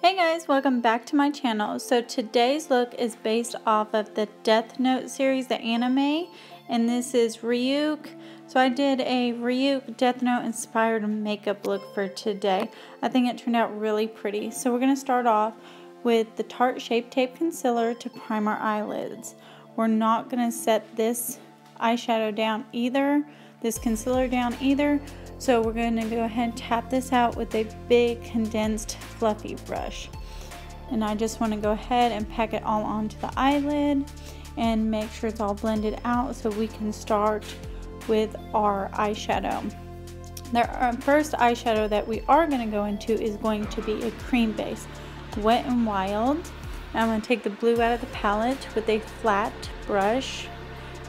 Hey guys, welcome back to my channel. So today's look is based off of the Death Note series, the anime, and this is Ryuk. So I did a Ryuk Death Note inspired makeup look for today. I think it turned out really pretty. So we're going to start off with the Tarte Shape Tape Concealer to prime our eyelids. We're not going to set this eyeshadow down either, this concealer down either. So we're going to go ahead and tap this out with a big condensed fluffy brush. And I just want to go ahead and pack it all onto the eyelid and make sure it's all blended out so we can start with our eyeshadow. Our first eyeshadow that we are going to go into is going to be a cream base, Wet n Wild. I'm going to take the blue out of the palette with a flat brush.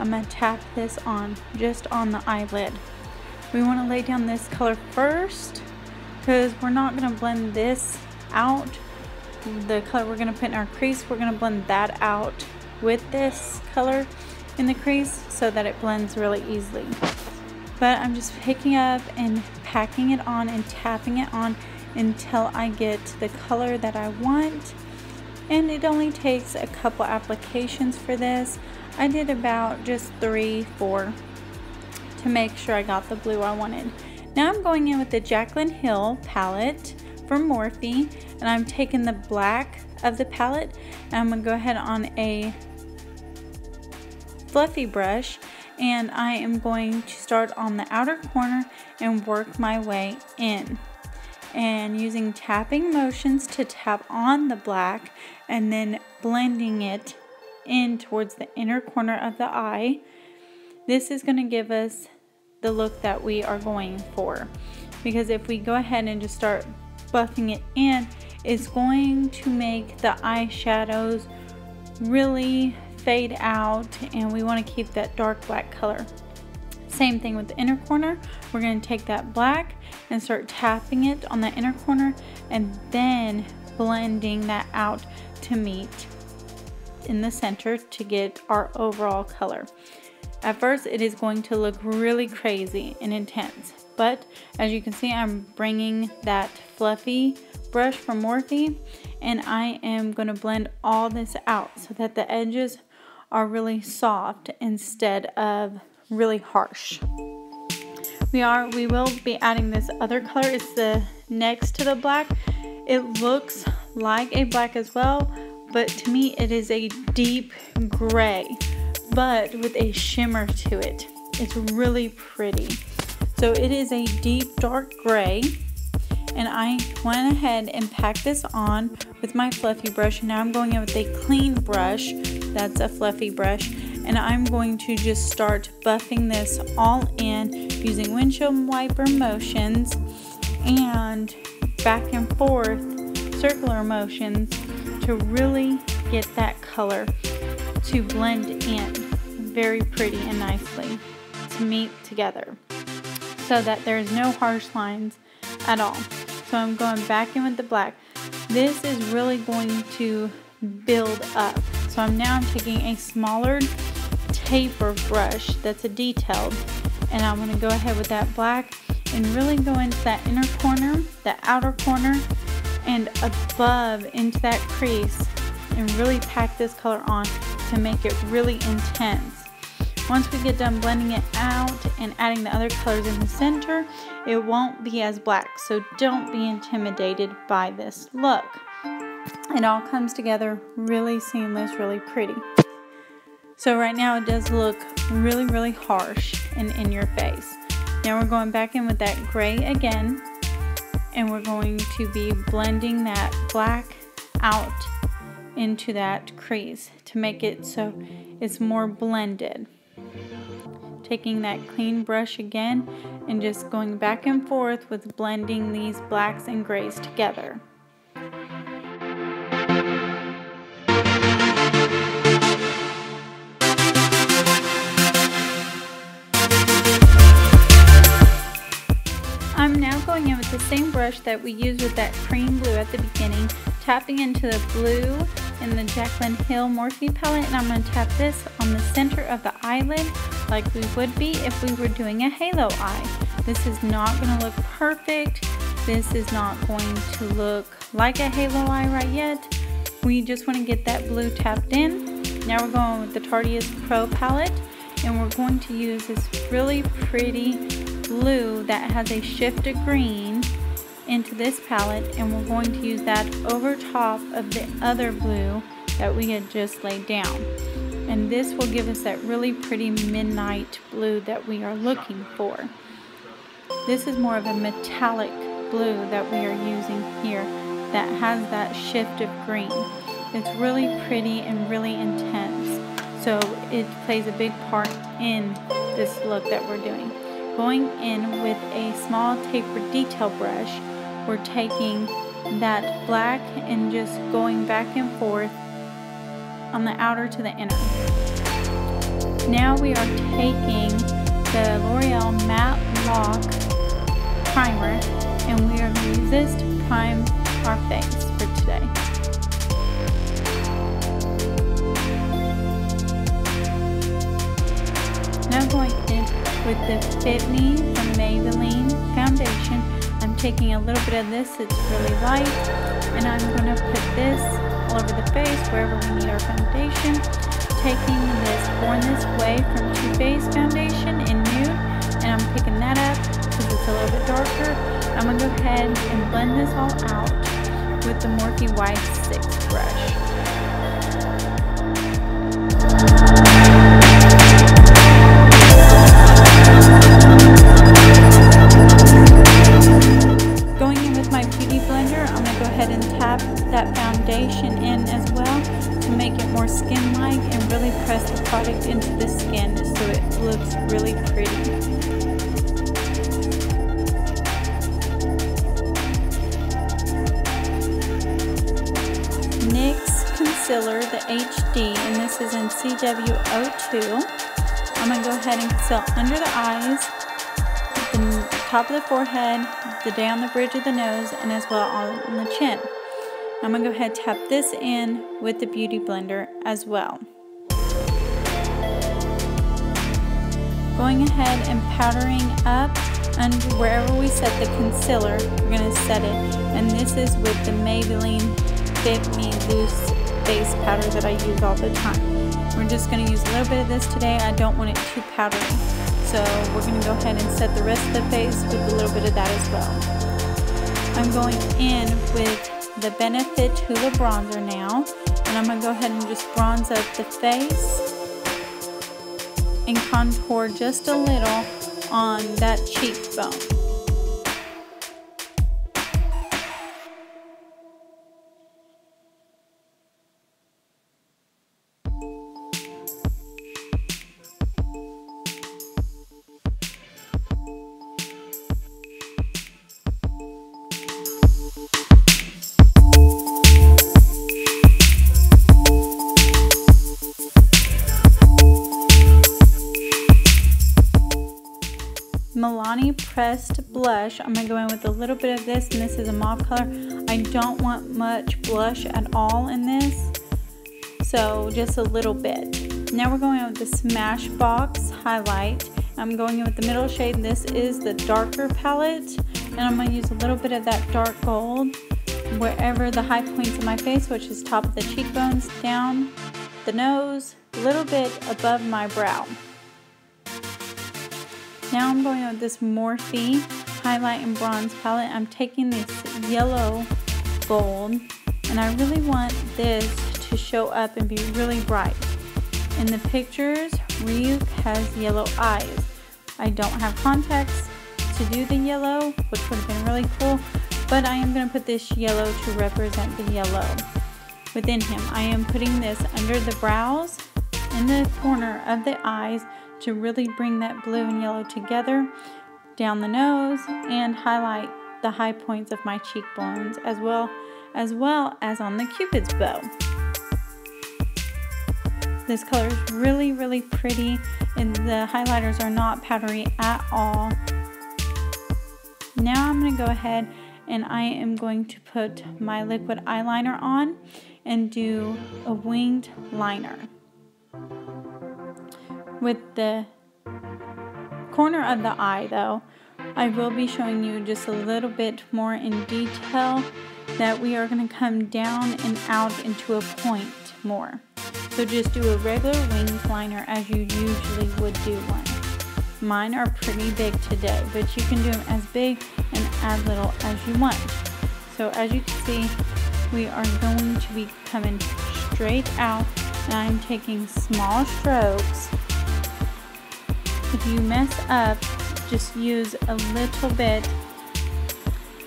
I'm going to tap this on just on the eyelid. We want to lay down this color first because we're not going to blend this out. The color we're going to put in our crease, we're going to blend that out with this color in the crease so that it blends really easily. But I'm just picking up and packing it on and tapping it on until I get the color that I want. And it only takes a couple applications for this. I did about just 3-4 to make sure I got the blue I wanted. Now I'm going in with the JaclynHill palette from Morphe, and I'm taking the black of the palette and I'm going to go ahead on a fluffy brush, and I am going to start on the outer corner and work my way in, and using tapping motions to tap on the black and then blending it in towards the inner corner of the eye. This is going to give us the look that we are going for, because if we go ahead and just start buffing it in, it's going to make the eyeshadows really fade out, and we want to keep that dark black color. Same thing with the inner corner. We're going to take that black and start tapping it on the inner corner and then blending that out to meet in the center to get our overall color. At first it is going to look really crazy and intense, but as you can see, I'm bringing that fluffy brush from Morphe and I am going to blend all this out so that the edges are really soft instead of really harsh. We will be adding this other color. It's the next to the black. It looks like a black as well, but to me it is a deep gray, but with a shimmer to it. It's really pretty. So it is a deep dark gray, and I went ahead and packed this on with my fluffy brush. Now I'm going in with a clean brush, that's a fluffy brush, and I'm going to just start buffing this all in using windshield wiper motions and back and forth circular motions to really get that color to blend in very pretty and nicely to meet together so that there's no harsh lines at all. So I'm going back in with the black. This is really going to build up. So I'm taking a smaller taper brush that's a detailed, and I'm going to go ahead with that black and really go into that inner corner, the outer corner, and above into that crease and really pack this color on to make it really intense. Once we get done blending it out and adding the other colors in the center, it won't be as black, so don't be intimidated by this look. It all comes together really seamless, really pretty. So right now it does look really harsh and in your face. Now we're going back in with that gray again, and we're going to be blending that black out into that crease to make it so it's more blended. Taking that clean brush again and just going back and forth with blending these blacks and grays together. I'm now going in with the same brush that we used with that cream blue at the beginning, tapping into the blue in the JaclynHill Morphe palette, and I'm going to tap this on the center of the eyelid like we would be if we were doing a halo eye. This is not going to look perfect This is not going to look like a halo eye right yet. We just want to get that blue tapped in. Now we're going with the Tarteist Pro palette, and we're going to use this really pretty blue that has a shift of green into this palette, and we're going to use that over top of the other blue that we had just laid down. And this will give us that really pretty midnight blue that we are looking for. This is more of a metallic blue that we are using here that has that shift of green. It's really pretty and really intense, so it plays a big part in this look that we're doing. Going in with a small tapered detail brush, we're taking that black and just going back and forth on the outer to the inner. Now we are taking the L'Oreal Matte Lock Primer, and we are going to use this to prime our face for today. Now going in with the Fit Me from Maybelline Foundation. I'm taking a little bit of this, it's really light, and I'm going to put this all over the face wherever we need our foundation. Taking this Born This Way from Too Faced Foundation in Nude, and I'm picking that up because it's a little bit darker. I'm going to go ahead and blend this all out with the Morphe Y6 brush. Going in with my beauty blender, I'm going to go ahead and tap that foundation in as well to make it more skin-like and really press the product into the skin so it looks really pretty. NYX Concealer, the HD, and this is in CW02. I'm going to go ahead and conceal under the eyes, the top of the forehead, down the bridge of the nose, and as well on the chin. I'm going to go ahead and tap this in with the Beauty Blender as well. Going ahead and powdering up under wherever we set the concealer, we're going to set it. And this is with the Maybelline Fit Me Loose Base Powder that I use all the time. We're just going to use a little bit of this today. I don't want it too powdery. So we're going to go ahead and set the rest of the face with a little bit of that as well. I'm going in with the Benefit Hoola bronzer now, and I'm going to go ahead and just bronze up the face and contour just a little on that cheekbone. Milani Pressed Blush. I'm going to go in with a little bit of this, and this is a mauve color. I don't want much blush at all in this, so just a little bit. Now we're going in with the Smashbox highlight. I'm going in with the middle shade. This is the darker palette, and I'm going to use a little bit of that dark gold wherever the high points of my face, which is top of the cheekbones, down the nose, a little bit above my brow. Now I'm going in with this Morphe highlight and bronze palette. I'm taking this yellow gold, and I really want this to show up and be really bright. In the pictures, Ryuk has yellow eyes. I don't have contacts to do the yellow, which would have been really cool, but I am going to put this yellow to represent the yellow within him. I am putting this under the brows, in the corner of the eyes, to really bring that blue and yellow together, down the nose, and highlight the high points of my cheekbones as well as on the Cupid's bow. This color is really, really pretty, and the highlighters are not powdery at all. Now I'm going to go ahead and I am going to put my liquid eyeliner on and do a winged liner. With the corner of the eye though, I will be showing you just a little bit more in detail that we are going to come down and out into a point more. So just do a regular winged liner as you usually would do one. Mine are pretty big today, but you can do them as big and as little as you want. So as you can see, we are going to be coming straight out, and I'm taking small strokes. If you mess up, just use a little bit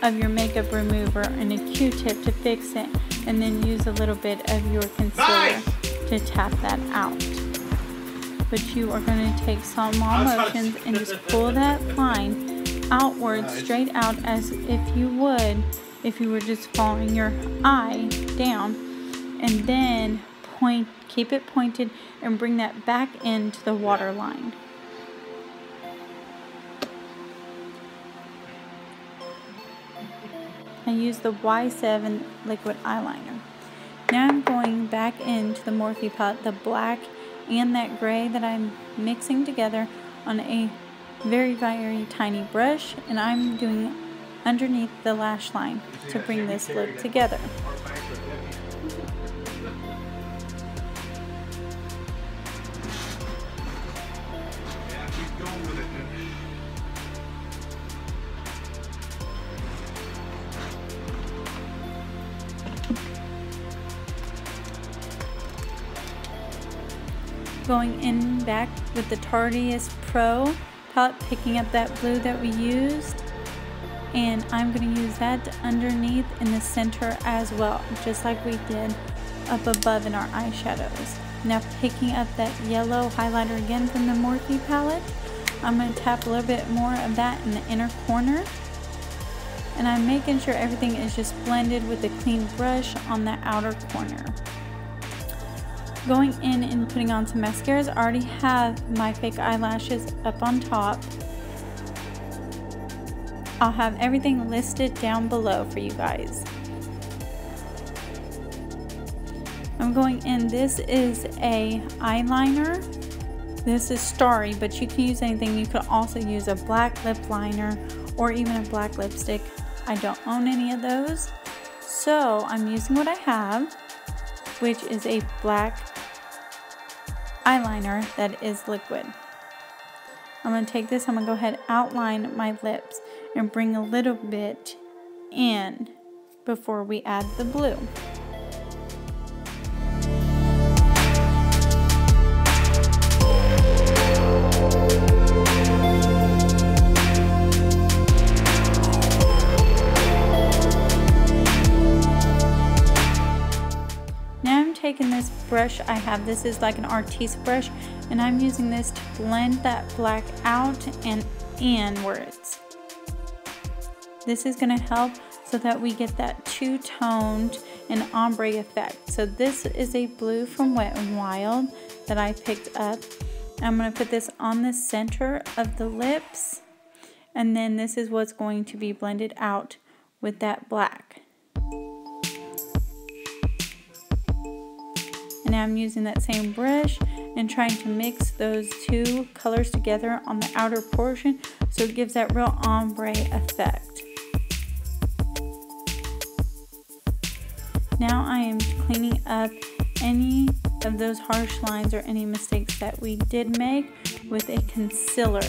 of your makeup remover and a Q-tip to fix it, and then use a little bit of your concealer to tap that out. But you are going to take small motions and just pull that line outward, straight out, as if you would if you were just following your eye down, and then keep it pointed and bring that back into the waterline. I use the Y7 liquid eyeliner. Now I'm going back into the Morphe palette, the black and that gray that I'm mixing together on a very, very tiny brush, and I'm doing underneath the lash line to bring this look together. Going in back with the Tarteist Pro palette, picking up that blue that we used, and I'm going to use that underneath in the center as well, just like we did up above in our eyeshadows. Now picking up that yellow highlighter again from the Morphe palette, I'm going to tap a little bit more of that in the inner corner, and I'm making sure everything is just blended with a clean brush on the outer corner. Going in and putting on some mascaras. I already have my fake eyelashes up on top. I'll have everything listed down below for you guys. I'm going in, this is a eyeliner. This is Starry, but you can use anything. You could also use a black lip liner or even a black lipstick. I don't own any of those, so I'm using what I have, which is a black eyeliner that is liquid. I'm going to take this, I'm going to go ahead and outline my lips and bring a little bit in before we add the blue. Taking this brush I have, this is like an Artiste brush, and I'm using this to blend that black out and inwards. This is going to help so that we get that two-toned and ombre effect. So this is a blue from Wet n Wild that I picked up. I'm going to put this on the center of the lips, and then this is what's going to be blended out with that black. Now I'm using that same brush and trying to mix those two colors together on the outer portion so it gives that real ombre effect. Now I am cleaning up any of those harsh lines or any mistakes that we did make with a concealer.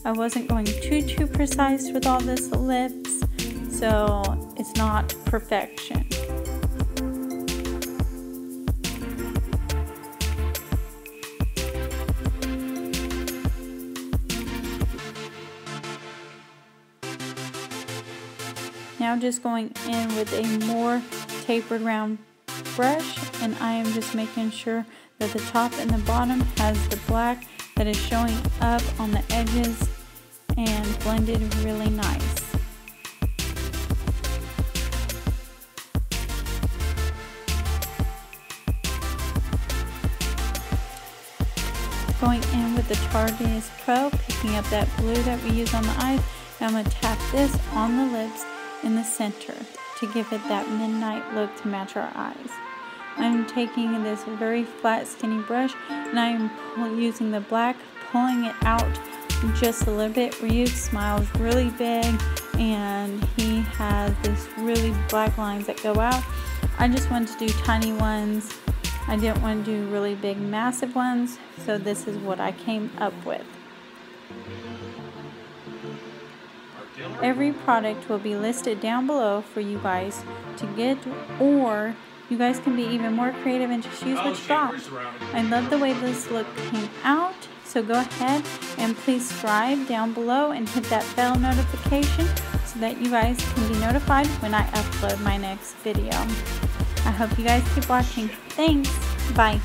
I wasn't going too precise with all this lips, so it's not perfection. Now just going in with a more tapered round brush, and I am just making sure that the top and the bottom has the black that is showing up on the edges and blended really nice. Going in with the Tarteist Pro, picking up that blue that we use on the eyes, and I'm going to tap this on the lips in the center to give it that midnight look to match our eyes. I'm taking this very flat skinny brush and I'm using the black, pulling it out just a little bit. Ryuk smiles really big and he has this really black lines that go out. I just wanted to do tiny ones. I didn't want to do really big massive ones, so this is what I came up with. Every product will be listed down below for you guys to get, or you guys can be even more creative and just use what you got. I love the way this look came out, so go ahead and please subscribe down below and hit that bell notification so that you guys can be notified when I upload my next video. I hope you guys keep watching. Thanks. Bye.